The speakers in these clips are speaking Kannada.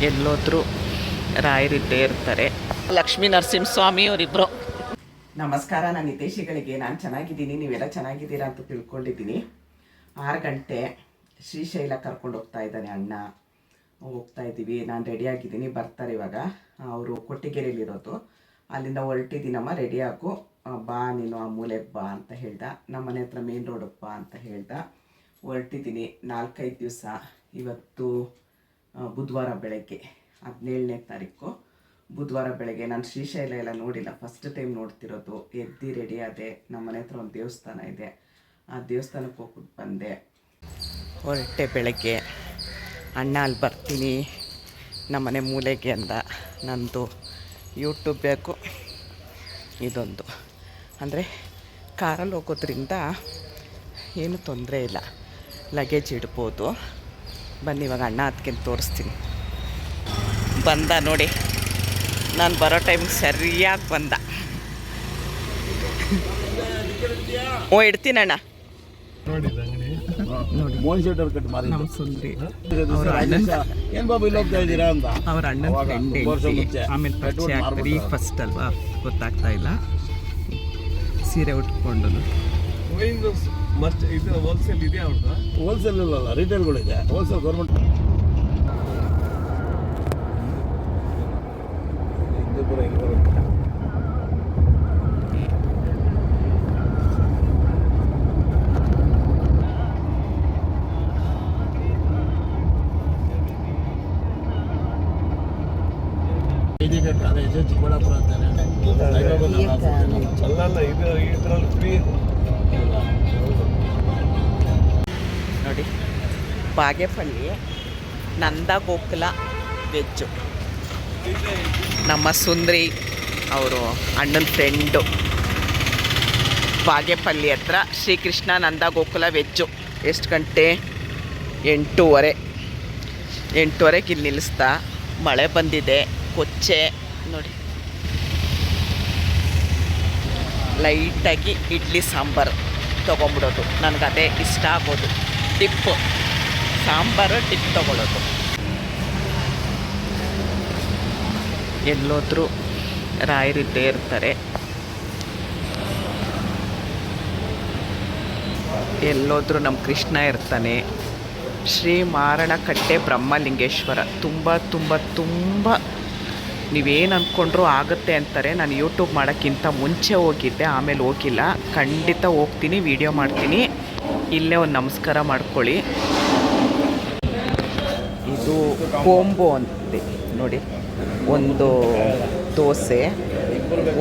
ಎಲ್ಲೋದ್ರೂ ರಾಯರಿದ್ದೇ ಇರ್ತಾರೆ. ಲಕ್ಷ್ಮೀ ನರಸಿಂಹಸ್ವಾಮಿ ಅವರಿಬ್ಬರು. ನಮಸ್ಕಾರ, ನಾನು ಹಿತೈಷಿಗಳಿಗೆ. ನಾನು ಚೆನ್ನಾಗಿದ್ದೀನಿ, ನೀವೆಲ್ಲ ಚೆನ್ನಾಗಿದ್ದೀರಾ ಅಂತ ತಿಳ್ಕೊಂಡಿದ್ದೀನಿ. 6 ಗಂಟೆ ಶ್ರೀಶೈಲ ಕರ್ಕೊಂಡು ಹೋಗ್ತಾ ಇದ್ದಾನೆ ಅಣ್ಣ. ಹೋಗ್ತಾ ಇದ್ದೀವಿ. ನಾನು ರೆಡಿಯಾಗಿದ್ದೀನಿ, ಬರ್ತಾರೆ ಇವಾಗ. ಅವರು ಕೊಟ್ಟಿಗೆರೆಯಲ್ಲಿರೋದು, ಅಲ್ಲಿಂದ ಹೊರಟಿದ್ದೀನಮ್ಮ, ರೆಡಿ ಆಗು, ಬಾ ನೀನು ಆ ಮೂಲೆಗೆ ಬಾ ಅಂತ ಹೇಳ್ದ. ನಮ್ಮ ಮನೆ ಹತ್ರ ಮೇನ್ ರೋಡಿಗೆ ಬಾ ಅಂತ ಹೇಳ್ದ. ಹೊರಟಿದ್ದೀನಿ. 4-5 ದಿವಸ. ಇವತ್ತು ಬುಧವಾರ ಬೆಳಗ್ಗೆ 17ನೇ ತಾರೀಕು ಬುಧವಾರ ಬೆಳಗ್ಗೆ. ನಾನು ಶ್ರೀಶೈಲ ಎಲ್ಲ ನೋಡಿಲ್ಲ, ಫಸ್ಟ್ ಟೈಮ್ ನೋಡ್ತಿರೋದು. ಎದ್ದು ರೆಡಿ ಆದೆ. ನಮ್ಮ ಮನೆ ಹತ್ರ ಒಂದು ದೇವಸ್ಥಾನ ಇದೆ, ಆ ದೇವಸ್ಥಾನಕ್ಕೆ ಹೋಗ್ಬಿಟ್ಟು ಬಂದೆ. ಹೊರಟೆ ಬೆಳಗ್ಗೆ. ಅಣ್ಣ ಅಲ್ಲಿ ಬರ್ತೀನಿ ನಮ್ಮನೆ ಮೂಲೆಗೆ ಅಂದ. ನಂದು ಯೂಟ್ಯೂಬ್ ಬೇಕು, ಇದೊಂದು ಅಂದರೆ ಕಾರಲ್ಲಿ ಹೋಗೋದ್ರಿಂದ ಏನು ತೊಂದರೆ ಇಲ್ಲ, ಲಗೇಜ್ ಇಡ್ಬೋದು. ಬನ್ನಿ ಇವಾಗ ಅಣ್ಣ ಅದಕ್ಕೆ ತೋರಿಸ್ತೀನಿ. ಬಂದ ನೋಡಿ, ನಾನು ಬರೋ ಟೈಮಿಗೆ ಸರಿಯಾಗಿ ಬಂದ. ಇಡ್ತೀನಿ ಅಣ್ಣ. ನೋಡಿ ನಮ್ಮ ಸುಂದ್ರಿ ಅವ್ರ ಅಣ್ಣನ ಫ್ರೆಂಡ್. ಆಮೇಲೆ ಪರಿಚಯ ಆಗ್ತಾರೆ. ಈಗ ಫಸ್ಟ್ ಅಲ್ವಾ, ಗೊತ್ತಾಗ್ತಾ ಇಲ್ಲ. ಸೀರೆ ಉಟ್ಕೊಂಡು ಹೋಲ್ಸೇಲ್ ಇದೆ ಅವ್ರದ್ದು. ಹೋಲ್ಸೇಲ್ ಇಲ್ಲ, ರಿಟೇಲ್ಗಳಿದೆ. ಹೋಲ್ಸೇಲ್ ಗೌರ್ಮೆಂಟ್ ಕಾಲೇಜ್ ಚಿಕ್ಕಬಳ್ಳಾಪುರ ಅಂತಾನೆ. ಅಲ್ಲಲ್ಲ, ಇದು ಇದರಲ್ಲಿ ಫ್ರೀ ನೋಡಿ. ಬಾಗೇಪಲ್ಲಿ ನಂದಗೋಕುಲ ವೆಜ್ಜು. ನಮ್ಮ ಸುಂದ್ರಿ ಅವರು ಅಣ್ಣನ ಫ್ರೆಂಡು. ಬಾಗೇಪಲ್ಲಿ ಹತ್ರ ಶ್ರೀಕೃಷ್ಣ ನಂದಗೋಕುಲ ವೆಜ್ಜು. ಎಷ್ಟು ಗಂಟೆ? 8:30ಗೆ ಇಲ್ಲಿ ನಿಲ್ಲಿಸ್ತಾ. ಮಳೆ ಬಂದಿದೆ, ಕೊಚ್ಚೆ ನೋಡಿ. ಲೈಟಾಗಿ ಇಡ್ಲಿ ಸಾಂಬಾರು ತೊಗೊಂಬಿಡೋದು, ನನಗದೇ ಇಷ್ಟ ಆಗೋದು. ಟಿಪ್ಪು ಸಾಂಬಾರು ಟಿಪ್ ತೊಗೊಳ್ಳೋದು. ಎಲ್ಲೋದ್ರೂ ರಾಯರಿದ್ದೇ ಇರ್ತಾರೆ. ಎಲ್ಲೋದ್ರೂ ನಮ್ಮ ಕೃಷ್ಣ ಇರ್ತಾನೆ. ಶ್ರೀ ಮಾರಣಕಟ್ಟೆ ಬ್ರಹ್ಮಲಿಂಗೇಶ್ವರ ತುಂಬ ತುಂಬ ತುಂಬ ನೀವೇನು ಅಂದ್ಕೊಂಡ್ರೂ ಆಗುತ್ತೆ ಅಂತಾರೆ. ನಾನು ಯೂಟ್ಯೂಬ್ ಮಾಡೋಕ್ಕಿಂತ ಮುಂಚೆ ಹೋಗಿದ್ದೆ, ಆಮೇಲೆ ಹೋಗಿಲ್ಲ. ಖಂಡಿತ ಹೋಗ್ತೀನಿ, ವಿಡಿಯೋ ಮಾಡ್ತೀನಿ. ಇಲ್ಲೇ ಒಂದು ನಮಸ್ಕಾರ ಮಾಡ್ಕೊಳ್ಳಿ. ಇದು ಕೋಂಬೋ ಅಂತೆ ನೋಡಿ. ಒಂದು ದೋಸೆ,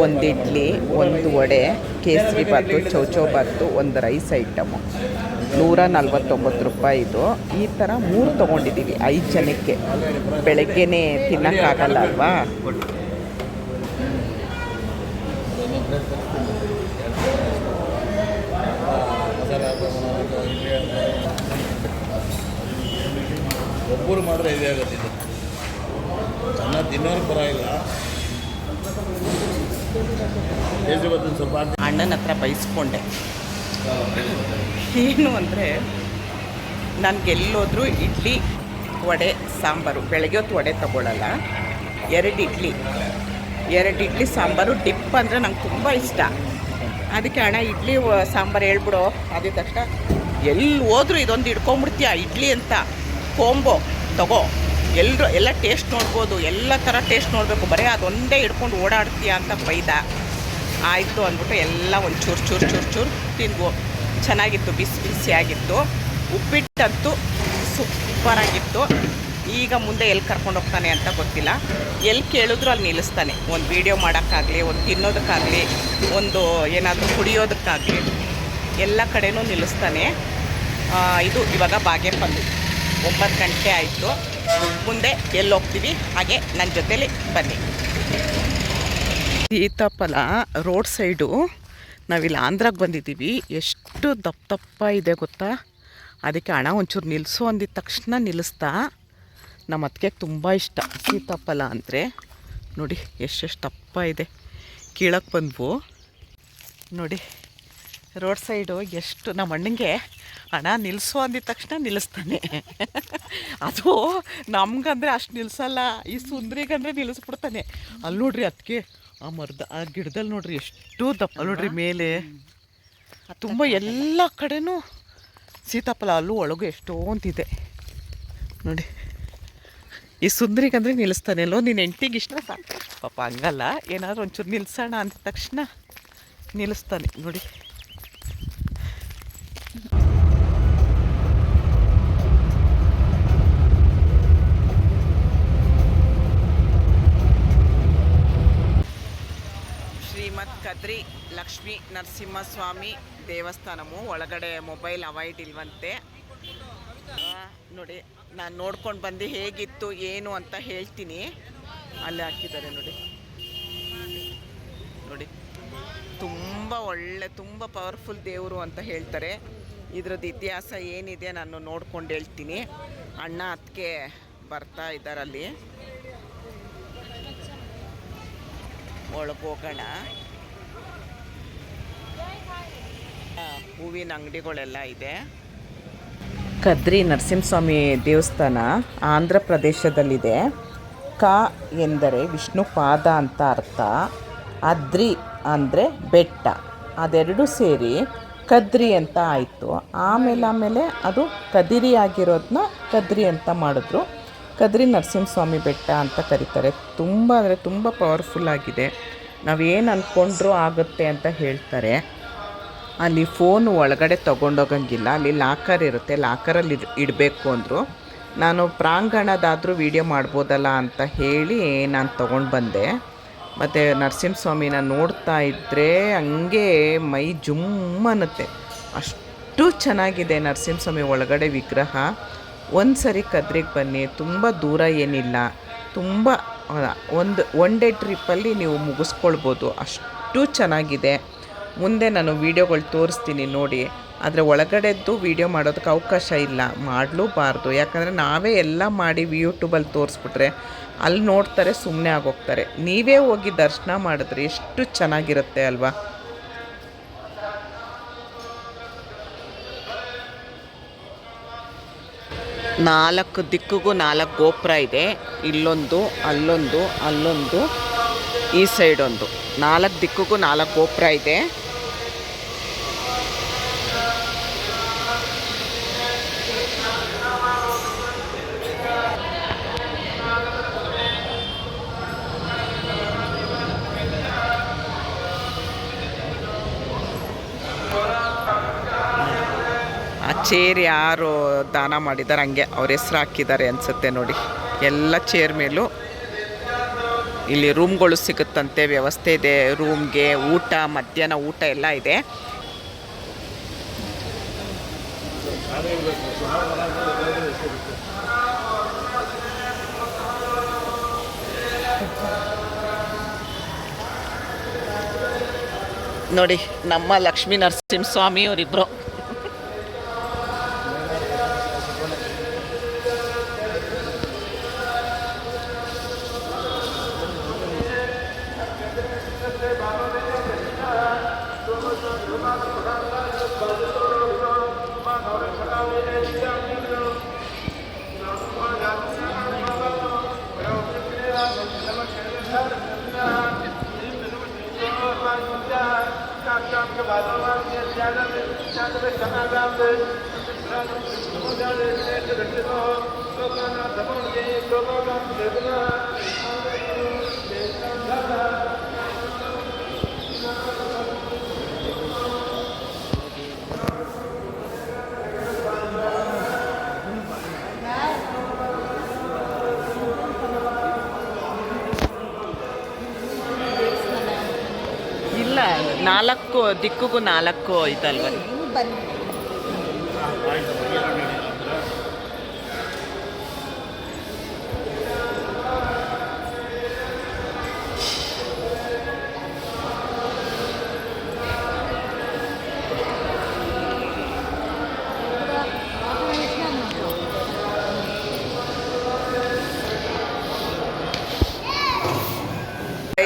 ಒಂದು ಇಡ್ಲಿ, ಒಂದು ವಡೆ, ಕೇಸರಿ ಬಾತು, ಚೌಚೌಬಾತು, ಒಂದು ರೈಸ್ ಐಟಮು. 149 ರೂಪಾಯಿ ಇದು. ಈ ಥರ 3 ತೊಗೊಂಡಿದ್ದೀವಿ 5 ಜನಕ್ಕೆ. ಬೆಳಗ್ಗೆನೇ ತಿನ್ನೋಕ್ಕಾಗಲ್ಲ ಅಲ್ವಾ. ಒಬ್ಬರು ಮಾಡಿದ್ರೆ ಇದೇ ಆಗುತ್ತೆ. ಇದು ಚೆನ್ನಾಗಿ ತಿನ್ನೋರು ಪರವಾಗಿಲ್ಲ. ಸ್ವಲ್ಪ ಅಣ್ಣನ ಹತ್ರ ಬೈಸ್ಕೊಂಡೆ. ಏನು ಅಂದರೆ, ನನಗೆಲ್ಲೋದ್ರೂ ಇಡ್ಲಿ ವಡೆ ಸಾಂಬಾರು. ಬೆಳಗ್ಗೆ ಹೊತ್ತು ವಡೆ ತೊಗೊಳ್ಳಲ್ಲ. 2 ಇಡ್ಲಿ ಸಾಂಬಾರು ಡಿಪ್ ಅಂದರೆ ನಂಗೆ ತುಂಬ ಇಷ್ಟ. ಅದಕ್ಕೆ ಅಣ್ಣ ಇಡ್ಲಿ ಸಾಂಬಾರು ಹೇಳ್ಬಿಡು. ಅದೇ ತಕ್ಷಣ ಎಲ್ಲಿ ಹೋದ್ರೂ ಇದೊಂದು ಹಿಡ್ಕೊಂಬಿಡ್ತೀಯ ಇಡ್ಲಿ ಅಂತ. ಕೋಂಬೋ ತಗೋ, ಎಲ್ಲ ಟೇಸ್ಟ್ ನೋಡ್ಬೋದು, ಎಲ್ಲ ಥರ ಟೇಸ್ಟ್ ನೋಡಬೇಕು, ಬರೀ ಅದೊಂದೇ ಹಿಡ್ಕೊಂಡು ಓಡಾಡ್ತೀಯ ಅಂತ ಬೈದ. ಆಯಿತು ಅಂದ್ಬಿಟ್ಟು ಎಲ್ಲ ಒಂದು ಚೂರು ತಿಂದ್ವು. ಚೆನ್ನಾಗಿತ್ತು, ಬಿಸಿ ಬಿಸಿಯಾಗಿತ್ತು. ಉಪ್ಪಿಟ್ಟಂತೂ ಸೂಪರಾಗಿತ್ತು. ಈಗ ಮುಂದೆ ಎಲ್ಲಿ ಕರ್ಕೊಂಡು ಹೋಗ್ತಾನೆ ಅಂತ ಗೊತ್ತಿಲ್ಲ. ಎಲ್ಲಿ ಕೇಳಿದ್ರು ಅಲ್ಲಿ ನಿಲ್ಲಿಸ್ತಾನೆ. ಒಂದು ವೀಡಿಯೋ ಮಾಡೋಕ್ಕಾಗಲಿ, ಒಂದು ತಿನ್ನೋದಕ್ಕಾಗಲಿ, ಒಂದು ಏನಾದರೂ ಕುಡಿಯೋದಕ್ಕಾಗಲಿ, ಎಲ್ಲ ಕಡೆನೂ ನಿಲ್ಲಿಸ್ತಾನೆ. ಇದು ಇವಾಗ ಬಾಗೇಪಲ್ಲಿ 9 ಗಂಟೆ ಆಯಿತು. ಮುಂದೆ ಎಲ್ಲಿ ಹೋಗ್ತೀವಿ ಹಾಗೆ ನನ್ನ ಜೊತೇಲಿ ಬನ್ನಿ. ಸೀತಾಫಲ ರೋಡ್ ಸೈಡು ನಾವಿಲ್ಲಿ ಆಂಧ್ರಾಗೆ ಬಂದಿದ್ದೀವಿ. ಎಷ್ಟು ದಪ್ಪ ಇದೆ ಗೊತ್ತಾ. ಅದಕ್ಕೆ ಹಣ ಒಂಚೂರು ನಿಲ್ಲಿಸು ಅಂದಿದ ತಕ್ಷಣ ನಿಲ್ಲಿಸ್ತಾ. ನಮ್ಮ ಅತ್ತಿಗೆ ತುಂಬ ಇಷ್ಟ ಸೀತಾಫಲ ಅಂದರೆ. ನೋಡಿ ಎಷ್ಟೆಷ್ಟು ದಪ್ಪ ಇದೆ. ಕೀಳಕ್ಕೆ ಬಂದ್ವು ನೋಡಿ. ರೋಡ್ ಸೈಡು ಎಷ್ಟು ನಮ್ಮ ಅಣ್ಣಂಗೆ ಹಣ ನಿಲ್ಲಿಸು ಅಂದಿದ ತಕ್ಷಣ ನಿಲ್ಲಿಸ್ತಾನೆ. ಅದು ನಮ್ಗಂದರೆ ಅಷ್ಟು ನಿಲ್ಲಿಸಲ್ಲ, ಈ ಸುಂದ್ರಿಗಂದರೆ ನಿಲ್ಲಿಸ್ಬಿಡ್ತಾನೆ. ಅಲ್ಲಿ ನೋಡ್ರಿ ಅದಕ್ಕೆ ಆ ಆ ಗಿಡದಲ್ಲಿ ನೋಡ್ರಿ ಎಷ್ಟು ದಪ್ಪ ನೋಡ್ರಿ ಮೇಲೆ ತುಂಬ ಎಲ್ಲ ಕಡೆನೂ ಸೀತಾಫಲ. ಅಲ್ಲೂ ಒಳಗೂ ಎಷ್ಟೊಂದಿದೆ ನೋಡಿ. ಈ ಸುಂದ್ರಿಗಂದರೆ ನಿಲ್ಲಿಸ್ತಾನೆ. ಎಲ್ಲೋ ನೀನು ಹೆಂಡ್ತಿಗೆ ಇಷ್ಟ ಸಾಕು ಪಾಪ. ಹಂಗಲ್ಲ, ಏನಾದರೂ ಒಂಚೂರು ನಿಲ್ಲಿಸೋಣ ಅಂದ ತಕ್ಷಣ ನಿಲ್ಲಿಸ್ತಾನೆ ನೋಡಿ. ಶ್ರೀಮತ್ ಕದ್ರಿ ಲಕ್ಷ್ಮೀ ನರಸಿಂಹಸ್ವಾಮಿ ದೇವಸ್ಥಾನವು ಒಳಗಡೆ ಮೊಬೈಲ್ ಅವಾಯ್ಡ್ ಇಲ್ವಂತೆ ನೋಡಿ. ನಾನು ನೋಡ್ಕೊಂಡು ಬಂದು ಹೇಗಿತ್ತು ಏನು ಅಂತ ಹೇಳ್ತೀನಿ. ಅಲ್ಲಿ ಹಾಕಿದ್ದಾರೆ ನೋಡಿ ನೋಡಿ. ತುಂಬ ಒಳ್ಳೆ, ತುಂಬ ಪವರ್ಫುಲ್ ದೇವರು ಅಂತ ಹೇಳ್ತಾರೆ. ಇದ್ರದ್ದು ಇತಿಹಾಸ ಏನಿದೆ ನಾನು ನೋಡ್ಕೊಂಡು ಹೇಳ್ತೀನಿ. ಅಣ್ಣ ಅದಕ್ಕೆ ಬರ್ತಾ ಇದ್ದಾರಲ್ಲಿ, ಒಳಗೋಗೋಣ. ಹೂವಿನ ಅಂಗಡಿಗಳೆಲ್ಲ ಇದೆ. ಕದ್ರಿ ನರಸಿಂಹಸ್ವಾಮಿ ದೇವಸ್ಥಾನ ಆಂಧ್ರ ಪ್ರದೇಶದಲ್ಲಿದೆ. ಕ ಎಂದರೆ ವಿಷ್ಣು ಪಾದ ಅಂತ ಅರ್ಥ, ಅದ್ರಿ ಅಂದರೆ ಬೆಟ್ಟ, ಅದೆರಡು ಸೇರಿ ಕದ್ರಿ ಅಂತ ಆಯಿತು. ಆಮೇಲೆ ಅದು ಕದಿರಿ ಆಗಿರೋದನ್ನ ಕದ್ರಿ ಅಂತ ಮಾಡಿದ್ರು. ಕದ್ರಿ ನರಸಿಂಹಸ್ವಾಮಿ ಬೆಟ್ಟ ಅಂತ ಕರೀತಾರೆ. ತುಂಬ ಅಂದರೆ ತುಂಬ ಪವರ್ಫುಲ್ ಆಗಿದೆ. ನಾವೇನು ಅಂದ್ಕೊಂಡ್ರೂ ಆಗುತ್ತೆ ಅಂತ ಹೇಳ್ತಾರೆ. ಅಲ್ಲಿ ಫೋನು ಒಳಗಡೆ ತೊಗೊಂಡೋಗಂಗಿಲ್ಲ, ಅಲ್ಲಿ ಲಾಕರ್ ಇರುತ್ತೆ, ಲಾಕರಲ್ಲಿ ಇಡಬೇಕು ಅಂದರು. ನಾನು ಪ್ರಾಂಗಣದಾದರೂ ವೀಡಿಯೋ ಮಾಡ್ಬೋದಲ್ಲ ಅಂತ ಹೇಳಿ ನಾನು ತೊಗೊಂಡು ಬಂದೆ. ಮತ್ತು ನರಸಿಂಹಸ್ವಾಮಿನ ನೋಡ್ತಾ ಇದ್ದರೆ ಹಂಗೆ ಮೈ ಜುಮ್ ಅನ್ನುತ್ತೆ, ಅಷ್ಟು ಚೆನ್ನಾಗಿದೆ ನರಸಿಂಹಸ್ವಾಮಿ ಒಳಗಡೆ ವಿಗ್ರಹ. ಒಂದು ಸರಿ ಕದ್ರಿಗೆ ಬನ್ನಿ, ತುಂಬ ದೂರ ಏನಿಲ್ಲ, ತುಂಬ ಒನ್ ಡೇ ಟ್ರಿಪ್ಪಲ್ಲಿ ನೀವು ಮುಗಿಸ್ಕೊಳ್ಬೋದು, ಅಷ್ಟು ಚೆನ್ನಾಗಿದೆ. ಮುಂದೆ ನಾನು ವೀಡಿಯೋಗಳು ತೋರಿಸ್ತೀನಿ ನೋಡಿ. ಆದರೆ ಒಳಗಡೆದ್ದು ವೀಡಿಯೋ ಮಾಡೋದಕ್ಕೆ ಅವಕಾಶ ಇಲ್ಲ, ಮಾಡಲೂಬಾರ್ದು. ಯಾಕಂದರೆ ನಾವೇ ಎಲ್ಲ ಮಾಡಿ ಯೂಟ್ಯೂಬಲ್ಲಿ ತೋರಿಸ್ಬಿಟ್ರೆ ಅಲ್ಲಿ ನೋಡ್ತಾರೆ, ಸುಮ್ಮನೆ ಆಗೋಗ್ತಾರೆ. ನೀವೇ ಹೋಗಿ ದರ್ಶನ ಮಾಡಿದ್ರೆ ಎಷ್ಟು ಚೆನ್ನಾಗಿರುತ್ತೆ ಅಲ್ವಾ. ನಾಲ್ಕು ದಿಕ್ಕಿಗೂ 4 ಗೋಪುರ ಇದೆ. ಇಲ್ಲೊಂದು, ಅಲ್ಲೊಂದು, ಅಲ್ಲೊಂದು, ಈ ಸೈಡ್ ಒಂದು. 4 ದಿಕ್ಕಿಗೂ 4 ಗೋಪುರ ಇದೆ. ಆ ಚೇರ್ ಯಾರು ದಾನ ಮಾಡಿದ್ದಾರೆ ಹಂಗೆ ಅವ್ರ ಹೆಸ್ರು ಹಾಕಿದ್ದಾರೆ ಅನಿಸುತ್ತೆ ನೋಡಿ. ಎಲ್ಲ ಚೇರ್ ಮೇಲೂ ಇಲ್ಲಿ ರೂಮ್ಗಳು ಸಿಗುತ್ತಂತೆ, ವ್ಯವಸ್ಥೆ ಇದೆ ರೂಮ್ಗೆ, ಊಟ, ಮಧ್ಯಾಹ್ನ ಊಟ ಎಲ್ಲ ಇದೆ. ನೋಡಿ ನಮ್ಮ ಲಕ್ಷ್ಮೀ ನರಸಿಂಹಸ್ವಾಮಿ ಅವರಿಬ್ಬರು. ಇಲ್ಲ, 4 ದಿಕ್ಕಿಗೂ 4 ಇದಲ್ವ.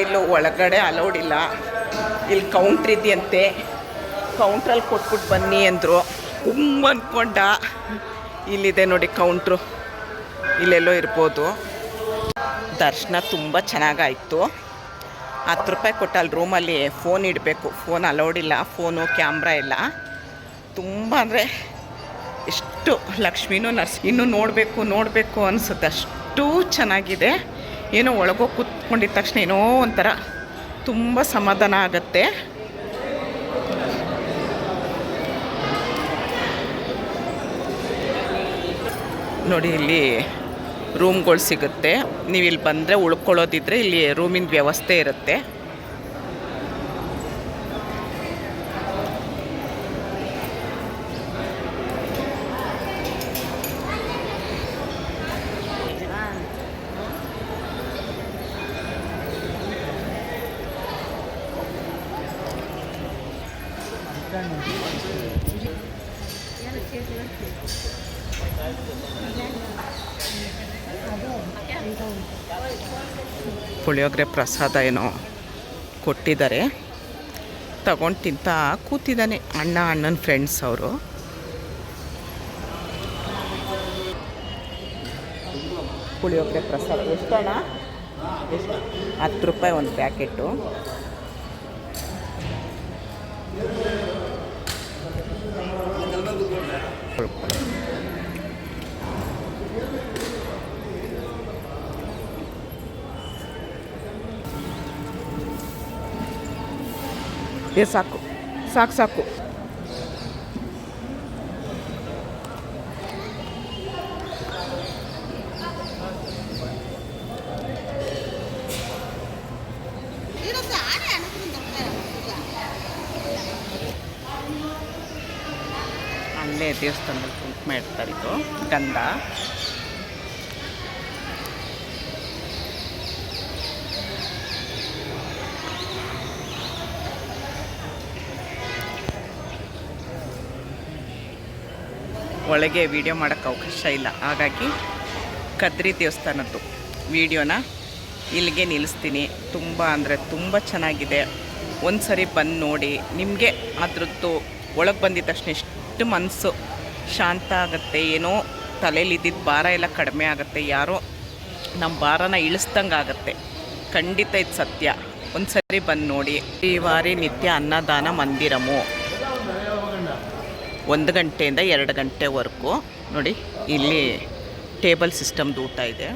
ಇಲ್ಲೂ ಒಳಗಡೆ ಅಲೌಡ್ ಇಲ್ಲ, ಇಲ್ಲಿ ಕೌಂಟ್ರ್ ಇದೆಯಂತೆ. ಕೌಂಟ್ರಲ್ಲಿ ಕೊಟ್ಬಿಟ್ಟು ಬನ್ನಿ ಅಂದರು. ಅಂದ್ಕೊಂಡ ಇಲ್ಲಿದೆ ನೋಡಿ ಕೌಂಟ್ರು, ಇಲ್ಲೆಲ್ಲೋ ಇರ್ಬೋದು. ದರ್ಶನ ತುಂಬ ಚೆನ್ನಾಗಾಯಿತು. 10 ರೂಪಾಯಿ ಕೊಟ್ಟು ಅಲ್ಲಿ ರೂಮಲ್ಲಿ ಫೋನ್ ಇಡಬೇಕು. ಫೋನ್ ಅಲೌಡಿಲ್ಲ, ಫೋನು ಕ್ಯಾಮ್ರಾ ಎಲ್ಲ. ತುಂಬ ಅಂದರೆ ಎಷ್ಟು ಲಕ್ಷ್ಮೀನೂ ಇನ್ನೂ ನೋಡಬೇಕು ಅನಿಸುತ್ತೆ, ಅಷ್ಟು ಚೆನ್ನಾಗಿದೆ. ಏನೋ ಒಳಗೋಗಿ ಕೂತ್ಕೊಂಡಿದ್ದ ತಕ್ಷಣ ಏನೋ ಒಂಥರ ತುಂಬ ಸಮಾಧಾನ ಆಗುತ್ತೆ. ನೋಡಿ ಇಲ್ಲಿ ರೂಮ್ಗಳು ಸಿಗುತ್ತೆ. ನೀವು ಇಲ್ಲಿ ಬಂದರೆ ಉಳ್ಕೊಳ್ಳೋದಿದ್ರೆ ಇಲ್ಲಿ ರೂಮಿನ ವ್ಯವಸ್ಥೆ ಇರುತ್ತೆ. ಪುಳಿಯೋಗರೆ ಪ್ರಸಾದ ಏನೋ ಕೊಟ್ಟಿದ್ದಾರೆ, ತಗೊಂಡು ತಿಂತ ಕೂತಿದ್ದಾನೆ ಅಣ್ಣನ ಫ್ರೆಂಡ್ಸ್ ಅವರು. ಪುಳಿಯೋಗರೆ ಪ್ರಸಾದ ಎಷ್ಟಣ್ಣ? ಎಷ್ಟು? 10 ರೂಪಾಯಿ ಒಂದು ಪ್ಯಾಕೆಟು. ಸಾಕು ಸಾಕು ಸಾಕು. ಅಲ್ಲೇ ದೇವಸ್ಥಾನದಲ್ಲಿ ಕುಂಕುಮ ಇಡ್ತಾರೆ, ಇದು ಗಂಧ. ಒಳಗೆ ವಿಡಿಯೋ ಮಾಡೋಕ್ಕೆ ಅವಕಾಶ ಇಲ್ಲ, ಹಾಗಾಗಿ ಕದ್ರಿ ದೇವಸ್ಥಾನದ್ದು ವಿಡಿಯೋನ ಇಲ್ಲಿಗೆ ನಿಲ್ಲಿಸ್ತೀನಿ. ತುಂಬ ಅಂದರೆ ತುಂಬ ಚೆನ್ನಾಗಿದೆ. ಒಂದು ಸರಿ ಬಂದು ನೋಡಿ, ನಿಮಗೆ ಅದ್ರದ್ದು ಒಳಗೆ ಬಂದಿದ್ದ ತಕ್ಷಣ ಎಷ್ಟು ಮನಸ್ಸು ಶಾಂತ ಆಗುತ್ತೆ. ಏನೋ ತಲೆಯಲ್ಲಿದ್ದಿದ್ದ ಭಾರ ಎಲ್ಲ ಕಡಿಮೆ ಆಗುತ್ತೆ. ಯಾರೋ ನಮ್ಮ ಭಾರನ ಇಳಿಸ್ದಂಗೆ ಆಗುತ್ತೆ. ಖಂಡಿತ ಇದು ಸತ್ಯ. ಒಂದು ಸರಿ ಬಂದು ನೋಡಿ. ಈ ವಾರಿ ನಿತ್ಯ ಅನ್ನದಾನ ಮಂದಿರಮು 1 ಗಂಟೆಯಿಂದ 2 ಗಂಟೆವರೆಗೂ ನೋಡಿ. ಇಲ್ಲಿ ಟೇಬಲ್ ಸಿಸ್ಟಮ್ದು ಊಟ ಇದೆ.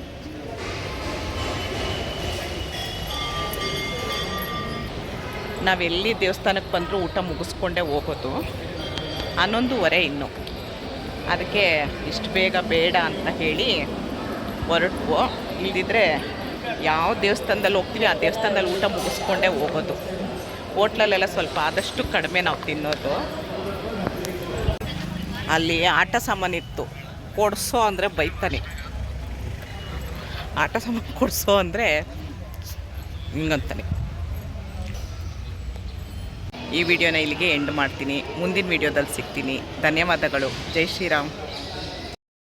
ನಾವೆಲ್ಲಿ ದೇವಸ್ಥಾನಕ್ಕೆ ಬಂದರೂ ಊಟ ಮುಗಿಸ್ಕೊಂಡೇ ಹೋಗೋದು. 11:15 ಇನ್ನು. ಅದಕ್ಕೆ ಇಷ್ಟು ಬೇಗ ಬೇಡ ಅಂತ ಹೇಳಿ ಹೊರಟ್ವು. ಇಲ್ದಿದ್ರೆ ಯಾವ ದೇವಸ್ಥಾನದಲ್ಲಿ ಹೋಗ್ತೀವಿ ಆ ದೇವಸ್ಥಾನದಲ್ಲಿ ಊಟ ಮುಗಿಸ್ಕೊಂಡೇ ಹೋಗೋದು. ಹೋಟ್ಲಲ್ಲೆಲ್ಲ ಸ್ವಲ್ಪ ಆದಷ್ಟು ಕಡಿಮೆ ನಾವು ತಿನ್ನೋದು. ಅಲ್ಲಿ ಆಟ ಸಾಮಾನಿತ್ತು, ಕೊಡಿಸೋ ಅಂದರೆ ಬೈತಾನೆ. ಆಟ ಸಾಮಾನು ಕೊಡಿಸೋ ಅಂದರೆ ಹಿಂಗಂತಾನೆ. ಈ ವಿಡಿಯೋನ ಇಲ್ಲಿಗೆ ಎಂಡ್ ಮಾಡ್ತೀನಿ. ಮುಂದಿನ ವಿಡಿಯೋದಲ್ಲಿ ಸಿಗ್ತೀನಿ. ಧನ್ಯವಾದಗಳು. ಜೈ ಶ್ರೀರಾಮ್.